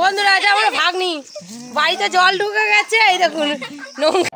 বন্ধুরা এটা আমরা ভাগ্নি, বাড়িতে জল ঢুকে গেছে, এই দেখুন নোংরা।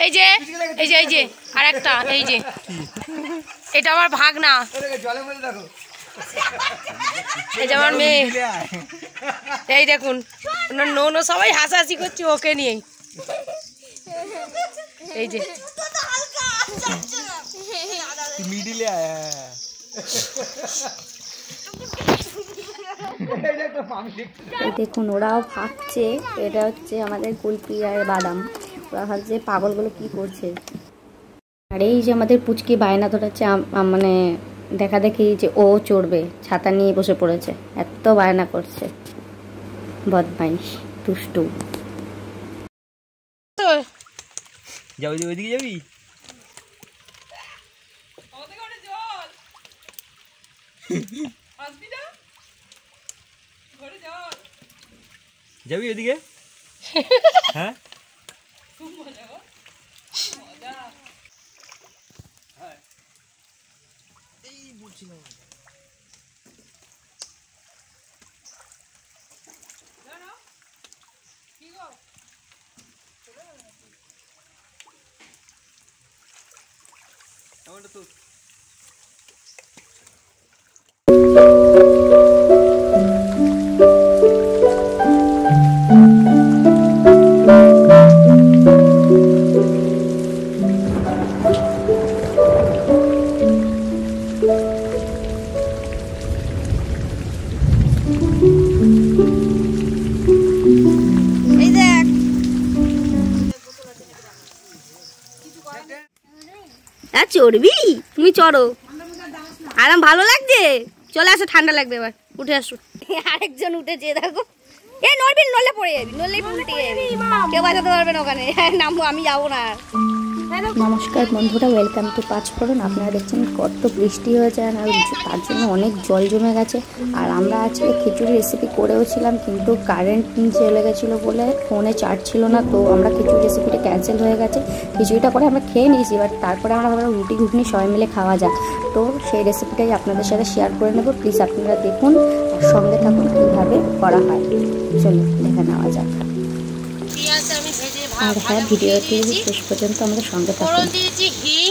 এই যে এই যে এই যে আর একটা, এই যে এটা আমার ভাগনা, এই যে আমার মেয়ে, এই দেখুন নোনো সবাই হাসাহাসি করছে ওকে নিয়ে। এই যে দেখুন ওরাও ভাবছে এটা হচ্ছে আমাদের কুলপি আর বাদাম। ওরা ভাবছে পাগলগুলো কি করছে। আর এই যে আমাদের পুচকি বায়না ধরেছে, মানে দেখা দেখি যে ও চড়বে, ছাতা নিয়ে বসে পড়েছে, এত বায়না করছে, বদমাইশ দুষ্টু। যাবি ওইদিকে যাবি? যাবি ওইদিকে? হ্যাঁ তো চড়বি তুমি, চড়ো, আরাম ভালো লাগছে, চলে আসো, ঠান্ডা লাগবে, এবার উঠে আসো। আরেকজন উঠেছে দেখো, এই নড়বি, নড়লে পড়ে যাবি, নড়লে উল্টে যাবি, কেউ বাঁচাতে পারবে না ওখানে, নামবো আমি, যাবো না। নমস্কার বন্ধুরা, ওয়েলকাম টু পাঁচফোড়ন। আপনারা দেখছেন কত বৃষ্টি হয়েছে, আর তার জন্য অনেক জল জমে গেছে। আর আমরা আজকে খিচুড়ি রেসিপি করেও ছিলাম, কিন্তু কারেন্ট চলে গেছিলো বলে ফোনে চার্জ ছিল না, তো আমরা খিচুড়ি রেসিপিটা ক্যান্সেল হয়ে গেছে। খিচুড়িটা করে আমরা খেয়ে নিয়েছি, এবার তারপরে আমরা ভাবলাম রুটি ঘুগনি সবাই মিলে খাওয়া যাক, তো সেই রেসিপিটাই আপনাদের সাথে শেয়ার করে নেব। প্লিজ আপনারা দেখুন আর সঙ্গে থাকুন কীভাবে করা হয়, চলুন দেখে নেওয়া যাক। আর হ্যাঁ, ভিডিওটি শেষ পর্যন্ত আমাদের সঙ্গে থাকুন। ফোড়ন দিয়েছি হিং,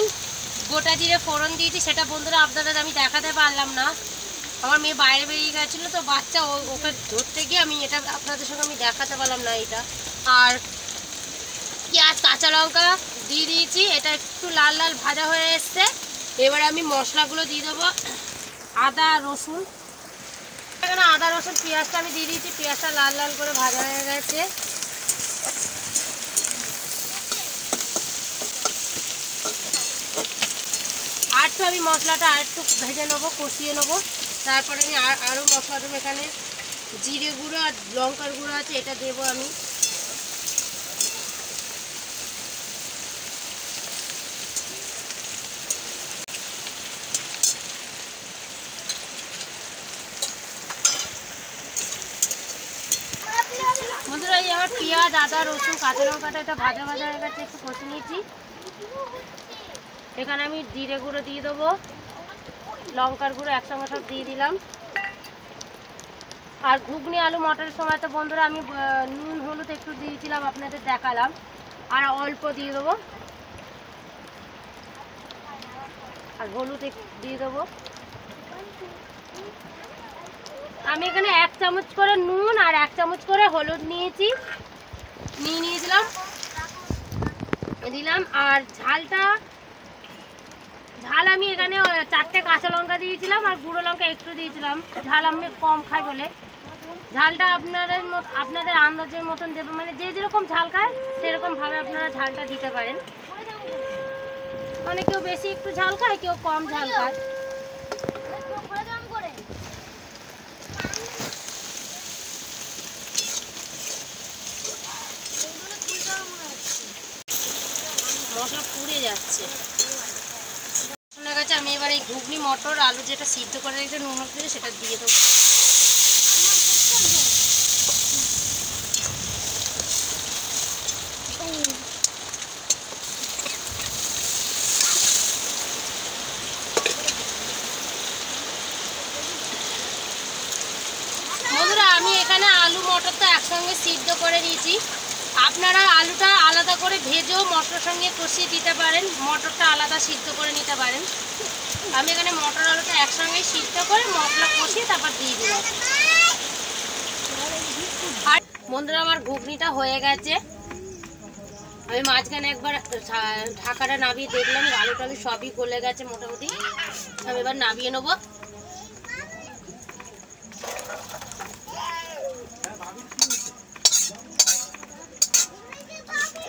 গোটা জিরে ফোড়ন দিয়েছি, সেটা বন্ধুরা আপনাদের আমি দেখাতে পারলাম না, আমার মেয়ে বাইরে বেরিয়ে গেছিলো, তো বাচ্চা ওকে ধরতে গিয়ে আমি এটা আপনাদের সঙ্গে আমি দেখাতে পারলাম না এটা। আর পেঁয়াজ কাঁচা লঙ্কা দিয়ে দিয়েছি, এটা একটু লাল লাল ভাজা হয়ে এসছে। এবারে আমি মশলাগুলো দিয়ে দেবো, আদা রসুন, এখানে আদা রসুন পেঁয়াজটা আমি দিয়ে দিয়েছি, পেঁয়াজটা লাল লাল করে ভাজা হয়ে গেছে। আর তো আমি মশলাটা আর একটু ভেজে নেবো, কষিয়ে নেবো, তারপরে আমি আরও মশলা দেবো। এখানে জিরে গুঁড়ো আর লঙ্কার গুঁড়ো আছে, এটা দেবো আমি। বন্ধুরা এই আমার পেঁয়াজ আদা রসুন কাঁচা লঙ্কাটা এটা ভাজা ভাজা হয়ে গেছে, একটু কষে নিয়েছি। এখানে আমি জিরে গুঁড়ো দিয়ে দেবো, লঙ্কার গুঁড়ো একসঙ্গে সব দিয়ে দিলাম। আর ঘুগনি আলু মটরের সময় তো বন্ধুরা আমি নুন হলুদ একটু দিয়েছিলাম, আপনাদের দেখালাম, আর অল্প দিয়ে দেবো, আর হলুদ একটু দিয়ে দেবো। আমি এখানে 1 চামচ করে নুন আর 1 চামচ করে হলুদ নিয়েছিলাম দিলাম। আর ঝাল আমি এখানে 4টে কাঁচা লঙ্কা দিয়েছিলাম, আর গুঁড়ো লঙ্কা একটু দিয়েছিলাম, ঝাল আমি কম খাই বলে। ঝালটা আপনাদের আন্দাজের মতন দেবেন, মানে যে যেরকম ঝাল খায় সেরকম ভাবে আপনারা ঝালটা দিতে পারেন। মানে কেউ বেশি একটু ঝাল খায়, কেউ কম ঝাল খায়। মশলা পুড়ে যাচ্ছে আপনার কাছে। আমি এবার এই ঘুগনি মটর আলু যেটা সিদ্ধ করে রেখে নুন দিয়ে সেটা দিয়ে দেবো। বন্ধুরা আমি এখানে আলু মটর তো একসঙ্গে সিদ্ধ করে দিয়েছি। আপনারা আলুটা আলাদা করে ভেজেও মটরের সঙ্গে কষিয়ে দিতে পারেন, মটরটা আলাদা সিদ্ধ করে নিতে পারেন। আমি এখানে মটর আলুটা একসঙ্গে সিদ্ধ করে মশলা কষিয়ে তারপর দিয়ে দিলাম। আর বন্ধুরা আমার ঘুগনিটা হয়ে গেছে। আমি মাঝখানে একবার ঢাকাটা নামিয়ে দেখলাম আলু টালু সবই গলে গেছে মোটামুটি। আমি এবার নামিয়ে নেবো।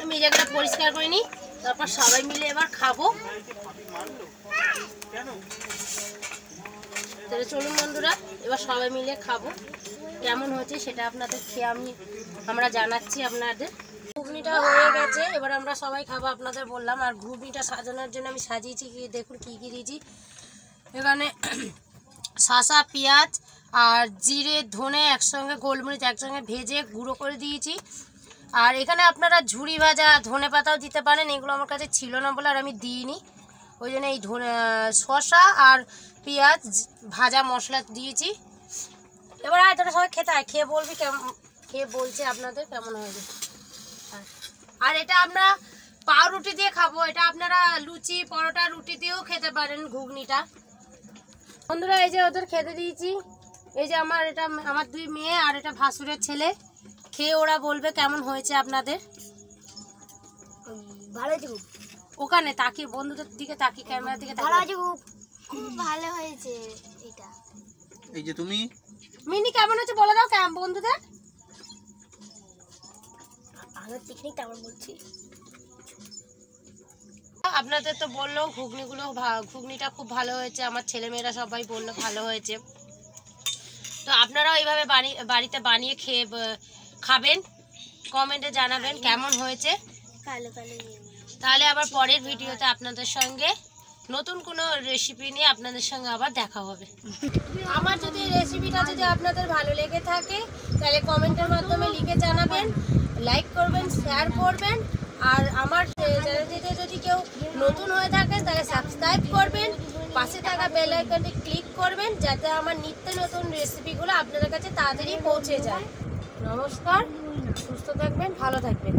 আমি এই জায়গাটা পরিষ্কার করে নিই, তারপর সবাই মিলে এবার খাবো। তাহলে চলুন বন্ধুরা এবার সবাই মিলে খাবো। কেমন হচ্ছে সেটা আপনাদের খেয়ে আমরা জানাচ্ছি আপনাদের। ঘুগনিটা হয়ে গেছে, এবার আমরা সবাই খাবো আপনাদের বললাম। আর ঘুগনিটা সাজানোর জন্য আমি সাজিয়েছি, কি দেখুন কী কী দিয়েছি এখানে। শসা, পেঁয়াজ আর জিরে ধনে একসঙ্গে, গোলমরিচ একসঙ্গে ভেজে গুঁড়ো করে দিয়েছি। আর এখানে আপনারা ঝুরি ভাজা ধনে পাতাও দিতে পারেন, এগুলো আমার কাছে ছিল না বলে আর আমি দিইনি, ওই জন্য এই শসা আর পেঁয়াজ ভাজা মশলা দিয়েছি। এবার তোরা সবাই খেতে হয়, খেয়ে বলবি কেমন, খেয়ে বলছে আপনাদের কেমন হয়েছে। আর এটা আমরা পাউরুটি দিয়ে খাবো, এটা আপনারা লুচি পরোটা রুটি দিয়েও খেতে পারেন ঘুগনিটা। বন্ধুরা এই যে ওদের খেতে দিয়েছি, এই যে এটা আমার 2 মেয়ে আর এটা ভাসুরের ছেলে, খেয়ে ওরা বলবে কেমন হয়েছে আপনাদের। ভালো আছে ওখানে তাকিয়ে বন্ধুদের দিকে তাকিয়ে ক্যামেরার দিকে ভালো আছে, খুব ভালো হয়েছে। এটা এই যে তুমি মিনি কেমন হচ্ছে বলে দাও কেমন বন্ধুদের। আমার পিকনিক কেমন বলছি আপনাদের তো বললো ঘুগনিটা খুব ভালো হয়েছে, আমার ছেলেমেয়েরা সবাই বললো ভালো হয়েছে। তো আপনারাও এইভাবে বাড়িতে বানিয়ে খাবেন, কমেন্টে জানাবেন কেমন হয়েছে। তাহলে আবার পরের ভিডিওতে আপনাদের সঙ্গে নতুন কোনো রেসিপি নিয়ে আপনাদের সঙ্গে আবার দেখা হবে। আমার যদি রেসিপিটা যদি আপনাদের ভালো লেগে থাকে তাহলে কমেন্টের মাধ্যমে লিখে জানাবেন, লাইক করবেন, শেয়ার করবেন। আর আমার চ্যানেলটিতে যদি কেউ নতুন হয়ে থাকেন তাহলে সাবস্ক্রাইব করবেন, পাশে থাকা বেল আইকনটি ক্লিক করবেন যাতে আমার নিত্য নতুন রেসিপিগুলো আপনাদের কাছে তাড়াতাড়ি পৌঁছে যায়। নমস্কার, সুস্থ থাকবেন, ভালো থাকবেন।